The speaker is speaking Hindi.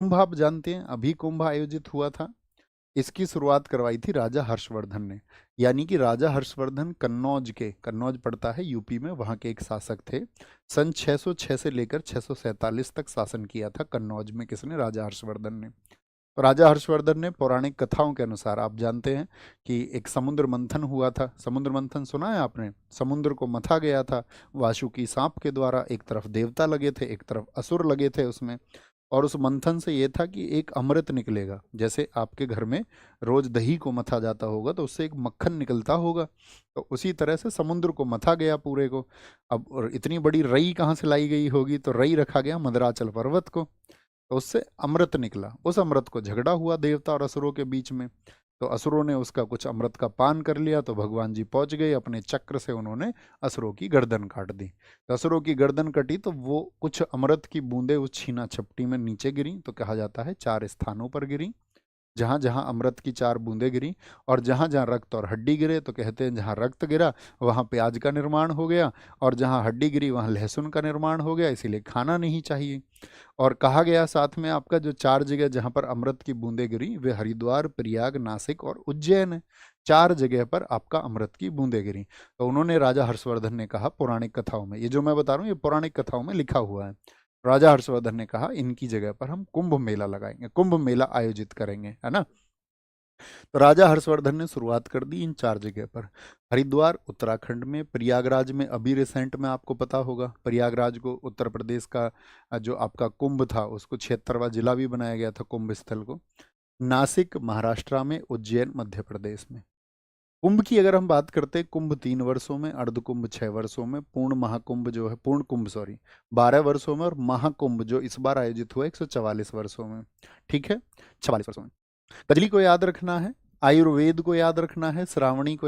कुंभ आप जानते हैं, अभी कुंभ आयोजित हुआ था। इसकी शुरुआत करवाई थी राजा हर्षवर्धन ने। यानी कि राजा हर्षवर्धन कन्नौज के, कन्नौज पड़ता है यूपी में, वहाँ के एक शासक थे। सन 606 से लेकर 647 तक शासन किया था कन्नौज में, किसने? राजा हर्षवर्धन ने। तो राजा हर्षवर्धन ने पौराणिक कथाओं के अनुसार, आप जानते हैं कि एक समुद्र मंथन हुआ था। समुद्र मंथन सुना है आपने? समुद्र को मथा गया था वासुकी सांप के द्वारा। एक तरफ देवता लगे थे, एक तरफ असुर लगे थे उसमें। और उस मंथन से ये था कि एक अमृत निकलेगा। जैसे आपके घर में रोज दही को मथा जाता होगा तो उससे एक मक्खन निकलता होगा, तो उसी तरह से समुद्र को मथा गया पूरे को। अब और इतनी बड़ी रई कहाँ से लाई गई होगी? तो रई रखा गया मंदराचल पर्वत को, तो उससे अमृत निकला। उस अमृत को झगड़ा हुआ देवता और असुरों के बीच में। तो असुरों ने उसका कुछ अमृत का पान कर लिया, तो भगवान जी पहुंच गए, अपने चक्र से उन्होंने असुरों की गर्दन काट दी। तो असुरों की गर्दन कटी तो वो कुछ अमृत की बूंदें उस छीना छपटी में नीचे गिरी। तो कहा जाता है 4 स्थानों पर गिरी, जहाँ जहाँ अमृत की 4 बूंदें गिरी। और जहाँ जहाँ रक्त और हड्डी गिरे, तो कहते हैं जहाँ रक्त गिरा वहाँ प्याज का निर्माण हो गया, और जहाँ हड्डी गिरी वहाँ लहसुन का निर्माण हो गया, इसीलिए खाना नहीं चाहिए। और कहा गया साथ में आपका जो 4 जगह जहाँ पर अमृत की बूंदें गिरी, वे हरिद्वार, प्रयाग, नासिक और उज्जैन है। 4 जगह पर आपका अमृत की बूंदें गिरी। तो उन्होंने, राजा हर्षवर्धन ने कहा, पौराणिक कथाओं में, ये जो मैं बता रहा हूँ ये पौराणिक कथाओं में लिखा हुआ है। राजा हर्षवर्धन ने कहा इनकी जगह पर हम कुंभ मेला लगाएंगे, कुंभ मेला आयोजित करेंगे, है ना। तो राजा हर्षवर्धन ने शुरुआत कर दी इन 4 जगह पर। हरिद्वार उत्तराखंड में, प्रयागराज में, अभी रिसेंट में आपको पता होगा प्रयागराज को उत्तर प्रदेश का जो आपका कुंभ था उसको 76वां जिला भी बनाया गया था, कुंभ स्थल को। नासिक महाराष्ट्र में, उज्जैन मध्य प्रदेश में। कुंभ की अगर हम बात करते हैं, कुंभ 3 वर्षों में, अर्ध कुंभ 6 वर्षों में, पूर्ण महाकुंभ जो है, पूर्ण कुंभ सॉरी 12 वर्षों में, और महाकुंभ जो इस बार आयोजित हुआ 144 वर्षों में। ठीक है, 46 वर्षों में। कजली को याद रखना है, आयुर्वेद को याद रखना है, श्रावणी को